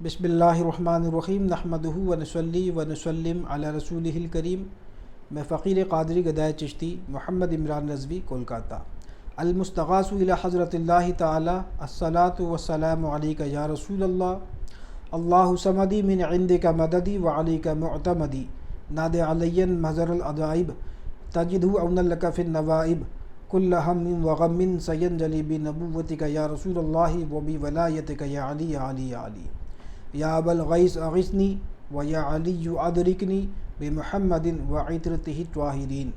بسم اللہ الرحمن الرحیم نحمدہ ونصلی ونسلم علی رسولہ الکریم۔ میں فقیر قادری گدائے چشتی محمد عمران رضوی کولکاتہ۔ المستغاث الی حضرت اللہ تعالی الصلاۃ والسلام علیک یا رسول اللہ، اللہ صمدی من عندک مددی وعلیک معتمدی، ناد علی محضر العجائب تجدہ عونا لک فی النوائب، کل ہم وغم سینجلی بنبوتک یا رسول اللہ وبولایتک یا علی یا علی یا علی، یا ابا الغیث اغثنی و یا علی ادرکنی بمحمد وعطرتہ الطاہرین۔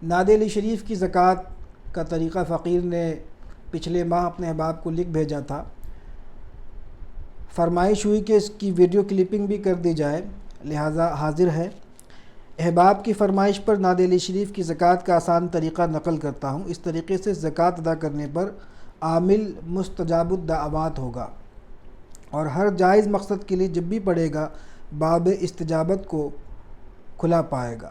ناد علی شریف کی زکوٰۃ کا طریقہ فقیر نے پچھلے ماہ اپنے احباب کو لکھ بھیجا تھا۔ فرمائش ہوئی کہ اس کی ویڈیو کلپنگ بھی کر دی جائے، لہٰذا حاضر ہے۔ احباب کی فرمائش پر ناد علی شریف کی زکوٰۃ کا آسان طریقہ نقل کرتا ہوں۔ اس طریقے سے زکوٰۃ ادا کرنے پر عامل مستجاب الدعوات ہوگا اور ہر جائز مقصد کے لیے جب بھی پڑھے گا باب استجابت کو کھلا پائے گا۔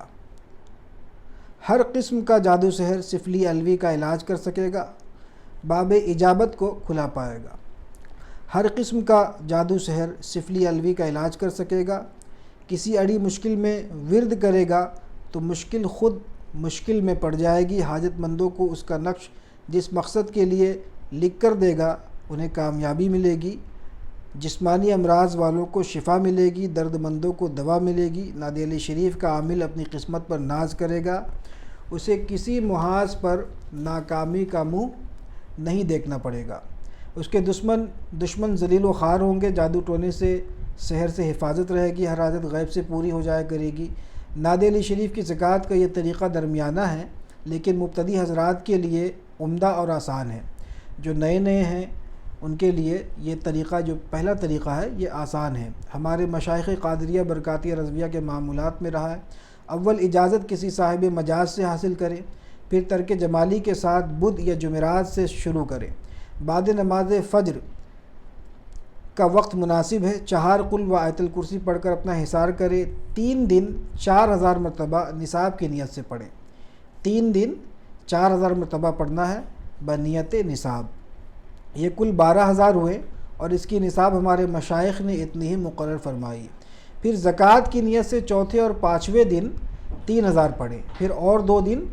ہر قسم کا جادو سحر سفلی الوی کا علاج کر سکے گا، باب اجابت کو کھلا پائے گا۔ ہر قسم کا جادو سحر سفلی الوی کا علاج کر سکے گا۔ کسی اڑی مشکل میں ورد کرے گا تو مشکل خود مشکل میں پڑ جائے گی۔ حاجت مندوں کو اس کا نقش جس مقصد کے لیے لکھ کر دے گا انہیں کامیابی ملے گی۔ جسمانی امراض والوں کو شفا ملے گی، درد مندوں کو دوا ملے گی۔ ناد علی شریف کا عامل اپنی قسمت پر ناز کرے گا، اسے کسی محاذ پر ناکامی کا منہ نہیں دیکھنا پڑے گا۔ اس کے دشمن ذلیل و خوار ہوں گے، جادو ٹونے سے سحر سے حفاظت رہے گی، ہر حاجت غیب سے پوری ہو جایا کرے گی۔ ناد علی شریف کی زکوٰۃ کا یہ طریقہ درمیانہ ہے، لیکن مبتدی حضرات کے لیے عمدہ اور آسان ہے۔ جو نئے ہیں ان کے لیے یہ طریقہ، جو پہلا طریقہ ہے، یہ آسان ہے۔ ہمارے مشائخ قادریہ برکاتیہ رضویہ کے معمولات میں رہا ہے۔ اول اجازت کسی صاحب مجاز سے حاصل کریں، پھر ترک جمالی کے ساتھ بدھ یا جمعرات سے شروع کریں۔ بعد نماز فجر کا وقت مناسب ہے۔ 4 قل و آیت الکرسی پڑھ کر اپنا حصار کریں۔ 3 دن 4000 مرتبہ نصاب کی نیت سے پڑھیں۔ 3 دن 4000 مرتبہ پڑھنا ہے بنیت نصاب۔ یہ کل 12000 ہوئے اور اس کی نصاب ہمارے مشائخ نے اتنی ہی مقرر فرمائی۔ پھر زکوٰۃ کی نیت سے چوتھے اور 5ویں دن 3000 پڑھیں، پھر اور 2 دن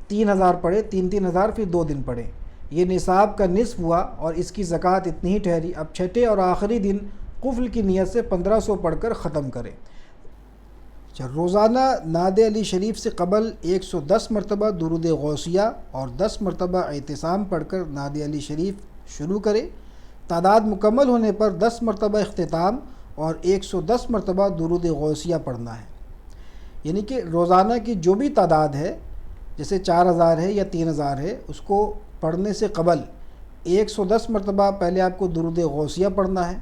3000 پڑھیں، 3,000 پھر 2 دن پڑھیں۔ یہ نصاب کا نصف ہوا اور اس کی زکوٰۃ اتنی ہی ٹھہری۔ اب چھٹے اور آخری دن قفل کی نیت سے 1500 پڑھ کر ختم کریں۔ روزانہ ناد علی شریف سے قبل 110 مرتبہ درود غوثیہ اور 10 مرتبہ اعتصام پڑھ کر ناد علی شریف شروع کریں۔ تعداد مکمل ہونے پر 10 مرتبہ اختتام اور 110 مرتبہ درود غوثیہ پڑھنا ہے۔ یعنی کہ روزانہ کی جو بھی تعداد ہے، جیسے 4000 ہے یا 3000 ہے، اس کو پڑھنے سے قبل 110 مرتبہ پہلے آپ کو درود غوثیہ پڑھنا ہے،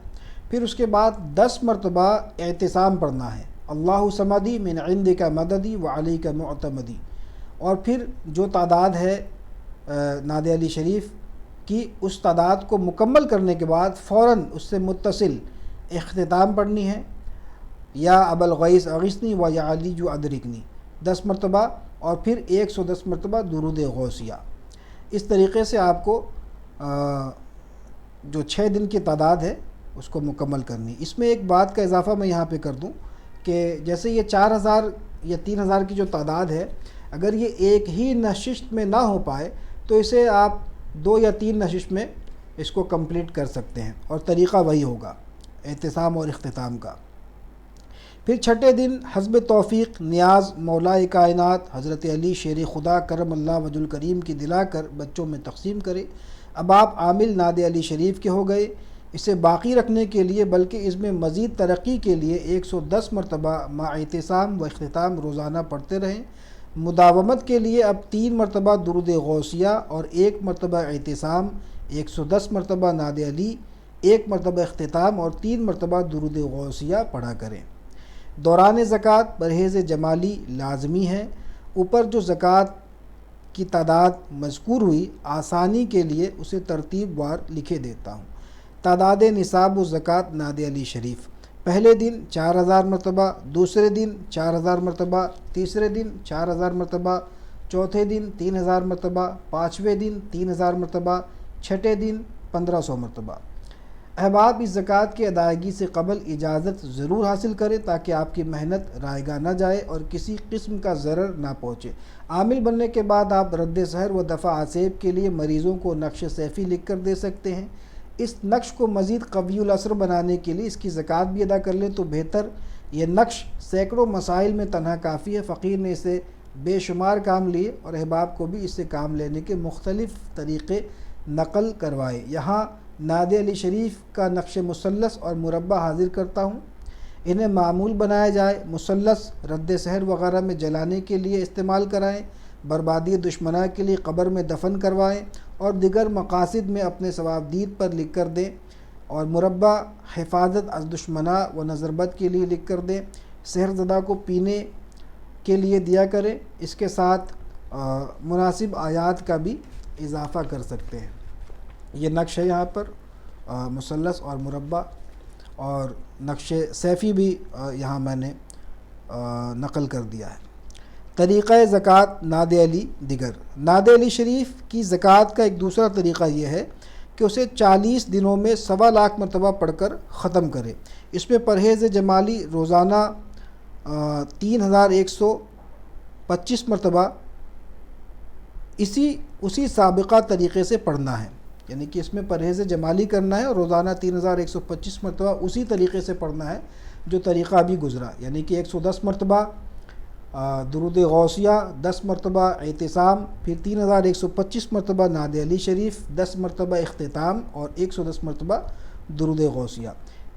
پھر اس کے بعد 10 مرتبہ اعتصام پڑھنا ہے، اللہ صمدی من عندک مددی وعلیک معتمدی، اور پھر جو تعداد ہے ناد علی شریف کی، اس تعداد کو مکمل کرنے کے بعد فوراً اس سے متصل اختتام پڑھنی ہے، یا ابا الغیث اغثنی و یا علی ادرکنی 10 مرتبہ، اور پھر 110 مرتبہ درود غوثیہ۔ اس طریقے سے آپ کو جو 6 دن کی تعداد ہے اس کو مکمل کرنی۔ اس میں ایک بات کا اضافہ میں یہاں پہ کر دوں کہ جیسے یہ 4000 یا 3000 کی جو تعداد ہے، اگر یہ ایک ہی نشست میں نہ ہو پائے تو اسے آپ 2 یا 3 نشست میں اس کو کمپلیٹ کر سکتے ہیں، اور طریقہ وہی ہوگا اعتصام اور اختتام کا۔ پھر چھٹے دن حسب توفیق نیاز مولائے کائنات حضرت علی شیر خدا کرم اللہ وجہ الکریم کی دلا کر بچوں میں تقسیم کرے۔ اب آپ عامل ناد علی شریف کے ہو گئے۔ اسے باقی رکھنے کے لیے بلکہ اس میں مزید ترقی کے لیے 110 مرتبہ مع اعتصام و اختتام روزانہ پڑھتے رہیں۔ مداومت کے لیے اب 3 مرتبہ درود غوثیہ اور 1 مرتبہ اعتصام، 110 مرتبہ ناد علی، 1 مرتبہ اختتام اور 3 مرتبہ درود غوثیہ پڑھا کریں۔ دوران زکوٰۃ پرہیز جمالی لازمی ہے۔ اوپر جو زکوٰۃ کی تعداد مذکور ہوئی، آسانی کے لیے اسے ترتیب وار لکھے دیتا ہوں۔ تعداد نصاب و زکوٰۃ ناد علی شریف: پہلے دن 4000 مرتبہ، دوسرے دن 4000 مرتبہ، تیسرے دن 4000 مرتبہ، چوتھے دن 3000 مرتبہ، 5ویں دن 3000 مرتبہ، چھٹے دن 1500 مرتبہ۔ احباب اس زکوٰۃ کی ادائیگی سے قبل اجازت ضرور حاصل کریں تاکہ آپ کی محنت رائگاں نہ جائے اور کسی قسم کا ضرر نہ پہنچے۔ عامل بننے کے بعد آپ رد سحر و دفع آسیب کے لیے مریضوں کو نقش سیفی لکھ کر دے سکتے ہیں۔ اس نقش کو مزید قوی الاثر بنانے کے لیے اس کی زکوٰۃ بھی ادا کر لیں تو بہتر۔ یہ نقش سینکڑوں مسائل میں تنہا کافی ہے۔ فقیر نے اسے بے شمار کام لیے اور احباب کو بھی اس سے کام لینے کے مختلف طریقے نقل کروائے۔ یہاں ناد علی شریف کا نقش مثلث اور مربع حاضر کرتا ہوں۔ انہیں معمول بنایا جائے۔ مثلث رد سحر وغیرہ میں جلانے کے لیے استعمال کرائیں، بربادی دشمناں کے لیے قبر میں دفن کروائیں اور دیگر مقاصد میں اپنے ثوابدید پر لکھ کر دیں، اور مربع حفاظت از دشمناں و نظر بد کے لیے لکھ کر دیں۔ سحر زدہ کو پینے کے لیے دیا کریں۔ اس کے ساتھ مناسب آیات کا بھی اضافہ کر سکتے ہیں۔ یہ نقش ہے یہاں پر مثلث اور مربع، اور نقش سیفی بھی یہاں میں نے نقل کر دیا ہے۔ طریقہ زکوٰۃ ناد علی دیگر۔ ناد علی شریف کی زکوٰۃ کا ایک دوسرا طریقہ یہ ہے کہ اسے 40 دنوں میں 1.25 لاکھ مرتبہ پڑھ کر ختم کرے۔ اس میں پرہیز جمالی روزانہ 3125 مرتبہ اسی سابقہ طریقے سے پڑھنا ہے، یعنی کہ اس میں پرہیز جمالی کرنا ہے اور روزانہ 3125 مرتبہ اسی طریقے سے پڑھنا ہے جو طریقہ ابھی گزرا، یعنی کہ 110 مرتبہ درود غوثیہ، 10 مرتبہ اعتصام، پھر 3125 مرتبہ ناد علی شریف، 10 مرتبہ اختتام اور 110 مرتبہ درود غوثیہ۔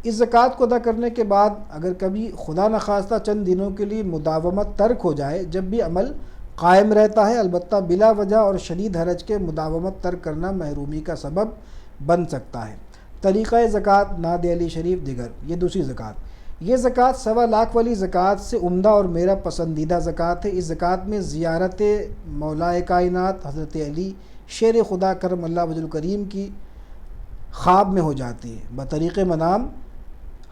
اس زکوٰۃ کو ادا کرنے کے بعد اگر کبھی خدا نخواستہ چند دنوں کے لیے مداومت ترک ہو جائے، جب بھی عمل قائم رہتا ہے، البتہ بلا وجہ اور شدید حرج کے مداومت ترک کرنا محرومی کا سبب بن سکتا ہے۔ طریقہ زکوٰۃ ناد علی شریف دیگر۔ یہ دوسری زکوٰۃ۔ یہ زکوٰۃ 1.25 لاکھ والی زکوٰۃ سے عمدہ اور میرا پسندیدہ زکوٰۃ ہے۔ اس زکوٰۃ میں زیارت مولا کائنات حضرت علی شیر خدا کرم اللہ وجہ الکریم کی خواب میں ہو جاتی ہے۔ بطریق منام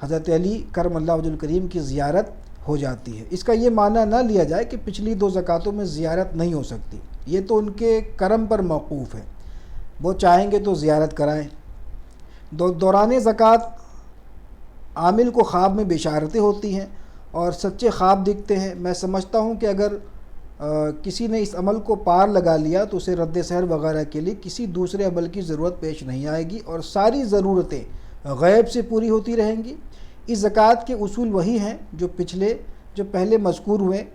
حضرت علی کرم اللہ وجہ الکریم کی زیارت ہو جاتی ہے۔ اس کا یہ معنی نہ لیا جائے کہ پچھلی 2 زکوٰۃوں میں زیارت نہیں ہو سکتی، یہ تو ان کے کرم پر موقوف ہے، وہ چاہیں گے تو زیارت کرائیں۔ دوران زکوٰۃ عامل کو خواب میں بشارتیں ہوتی ہیں اور سچے خواب دکھتے ہیں۔ میں سمجھتا ہوں کہ اگر کسی نے اس عمل کو پار لگا لیا تو اسے رد سحر وغیرہ کے لیے کسی دوسرے عمل کی ضرورت پیش نہیں آئے گی اور ساری ضرورتیں غیب سے پوری ہوتی رہیں گی۔ اس زکوٰۃ کے اصول وہی ہیں جو پہلے مذکور ہوئے،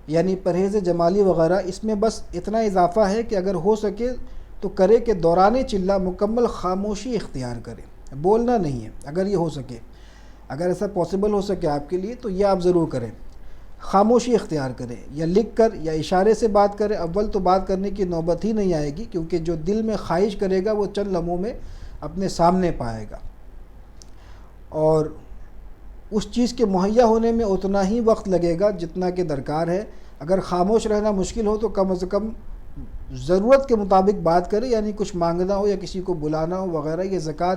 یعنی پرہیز جمالی وغیرہ۔ اس میں بس اتنا اضافہ ہے کہ اگر ہو سکے تو کرے کہ دوران چلہ مکمل خاموشی اختیار کرے، بولنا نہیں ہے اگر یہ ہو سکے۔ اگر ایسا پاسبل ہو سکے آپ کے لیے تو یہ آپ ضرور کریں، خاموشی اختیار کریں، یا لکھ کر یا اشارے سے بات کریں۔ اول تو بات کرنے کی نوبت ہی نہیں آئے گی، کیونکہ جو دل میں خواہش کرے گا وہ چند لمحوں میں اپنے سامنے پائے گا، اور اس چیز کے مہیا ہونے میں اتنا ہی وقت لگے گا جتنا کہ درکار ہے۔ اگر خاموش رہنا مشکل ہو تو کم از کم ضرورت کے مطابق بات کرے، یعنی کچھ مانگنا ہو یا کسی کو بلانا ہو وغیرہ۔ یہ زکوٰۃ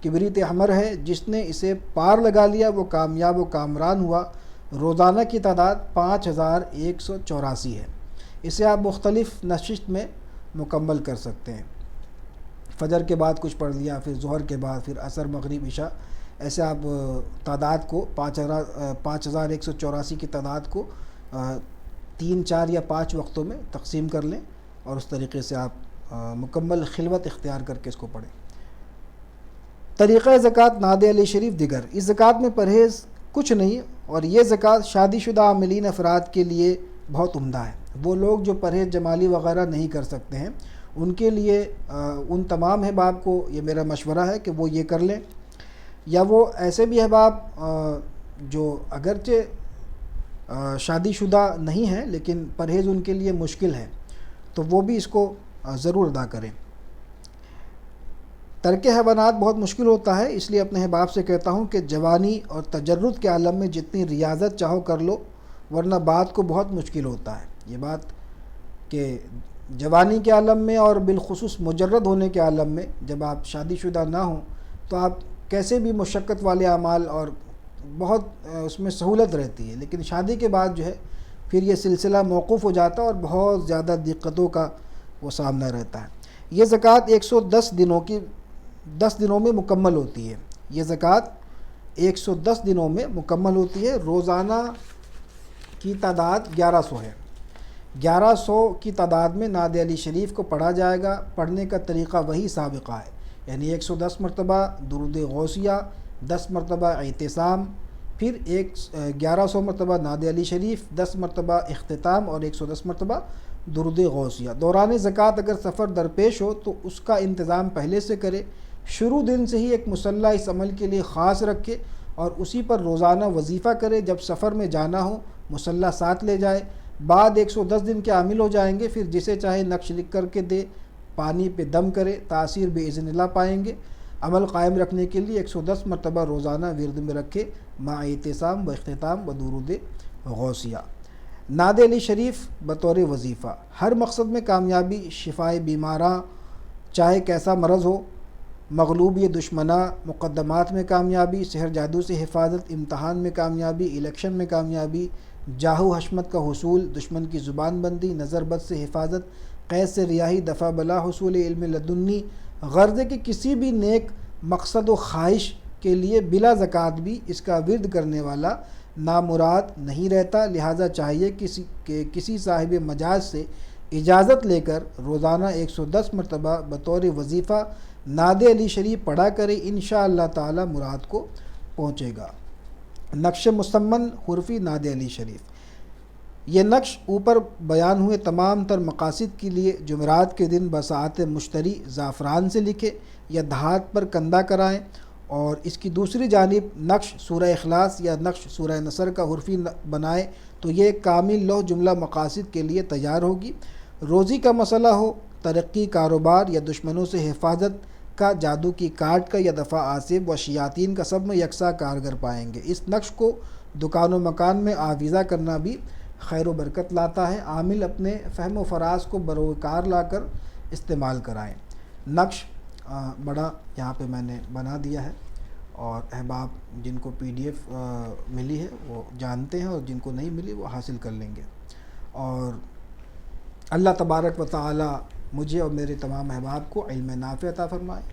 کبریت احمر ہے، جس نے اسے پار لگا لیا وہ کامیاب و کامران ہوا۔ روزانہ کی تعداد 5184 ہے۔ اسے آپ مختلف نشست میں مکمل کر سکتے ہیں۔ فجر کے بعد کچھ پڑھ لیا، پھر ظہر کے بعد، پھر عصر، مغرب، عشاء، ایسے آپ تعداد کو 5184 کی تعداد کو 3، 4 یا 5 وقتوں میں تقسیم کر لیں اور اس طریقے سے آپ مکمل خلوت اختیار کر کے اس کو پڑھیں۔ طریقہ زکوٰۃ ناد علی شریف دیگر۔ اس زکوٰۃ میں پرہیز کچھ نہیں، اور یہ زکوٰۃ شادی شدہ عاملین افراد کے لیے بہت عمدہ ہے۔ وہ لوگ جو پرہیز جمالی وغیرہ نہیں کر سکتے ہیں، ان کے لیے ان تمام احباب کو یہ میرا مشورہ ہے کہ وہ یہ کر لیں، یا وہ ایسے بھی احباب جو اگرچہ شادی شدہ نہیں ہیں لیکن پرہیز ان کے لیے مشکل ہے، تو وہ بھی اس کو ضرور ادا کریں۔ ترک حیوانات بہت مشکل ہوتا ہے، اس لیے اپنے احباب سے کہتا ہوں کہ جوانی اور تجرد کے عالم میں جتنی ریاضت چاہو کر لو، ورنہ بات کو بہت مشکل ہوتا ہے۔ یہ بات کہ جوانی کے عالم میں اور بالخصوص مجرد ہونے کے عالم میں جب آپ شادی شدہ نہ ہوں تو آپ کیسے بھی مشقت والے اعمال اور بہت اس میں سہولت رہتی ہے، لیکن شادی کے بعد جو ہے پھر یہ سلسلہ موقوف ہو جاتا ہے اور بہت زیادہ دقتوں کا وہ سامنا رہتا ہے۔ یہ زکوٰۃ 110 دنوں کی 110 دنوں میں مکمل ہوتی ہے، یہ زکوٰۃ 110 دنوں میں مکمل ہوتی ہے۔ روزانہ کی تعداد 1100 ہے، 1100 کی تعداد میں نعت علی شریف کو پڑھا جائے گا۔ پڑھنے کا طریقہ وہی سابقہ ہے، یعنی 110 مرتبہ درود غوثیہ، 10 مرتبہ اعتصام، پھر 1100 مرتبہ نعت علی شریف، 10 مرتبہ اختتام اور 110 مرتبہ درود غوثیہ۔ دوران زکوٰۃ اگر سفر درپیش ہو تو اس کا انتظام پہلے سے کرے، شروع دن سے ہی ایک مصلی اس عمل کے لیے خاص رکھے اور اسی پر روزانہ وظیفہ کرے۔ جب سفر میں جانا ہو مصلی ساتھ لے جائے۔ بعد 110 دن کے عامل ہو جائیں گے، پھر جسے چاہے نقش لکھ کر کے دے، پانی پہ دم کرے، تاثیر باذن اللہ پائیں گے۔ عمل قائم رکھنے کے لیے 110 مرتبہ روزانہ ورد میں رکھے، مع اعتصام و اختتام و درود غوثیہ۔ نعت علی شریف بطور وظیفہ، ہر مقصد میں کامیابی، شفائے بیماراں، چاہے کیسا مرض ہو، مغلوبی دشمناں، مقدمات میں کامیابی، سحر جادو سے حفاظت، امتحان میں کامیابی، الیکشن میں کامیابی، جاہ و حشمت کا حصول، دشمن کی زبان بندی، نظر بد سے حفاظت، قید سے رہائی، دفع بلا، حصول علم لدنی، غرض ہے کہ کسی بھی نیک مقصد و خواہش کے لیے بلا زکوٰۃ بھی اس کا ورد کرنے والا نامراد نہیں رہتا۔ لہٰذا چاہیے کہ کسی صاحب مجاز سے اجازت لے کر روزانہ 110 مرتبہ بطور وظیفہ نعت علی شریف پڑھا کرے، انشاءاللہ تعالی مراد کو پہنچے گا۔ نقش مسمن حرفی نعت علی شریف، یہ نقش اوپر بیان ہوئے تمام تر مقاصد کے لیے جمعرات کے دن بساعت مشتری زعفران سے لکھے یا دھات پر کندہ کرائیں، اور اس کی دوسری جانب نقش سورہ اخلاص یا نقش سورہ نصر کا حرفی بنائے تو یہ کامل لوح جملہ مقاصد کے لیے تیار ہوگی۔ روزی کا مسئلہ ہو، ترقی، کاروبار یا دشمنوں سے حفاظت کا، جادو کی کاٹ کا یا دفع آصب و شیاطین کا، سب میں یکساں کارگر پائیں گے۔ اس نقش کو دکان و مکان میں آویزہ کرنا بھی خیر و برکت لاتا ہے۔ عامل اپنے فہم و فراز کو بروکار لا کر استعمال کرائیں۔ نقش بڑا یہاں پہ میں نے بنا دیا ہے، اور احباب جن کو PDF ملی ہے وہ جانتے ہیں، اور جن کو نہیں ملی وہ حاصل کر لیں گے۔ اور اللہ تبارک و تعالی مجھے اور میرے تمام احباب کو علم نافع عطا فرمائے۔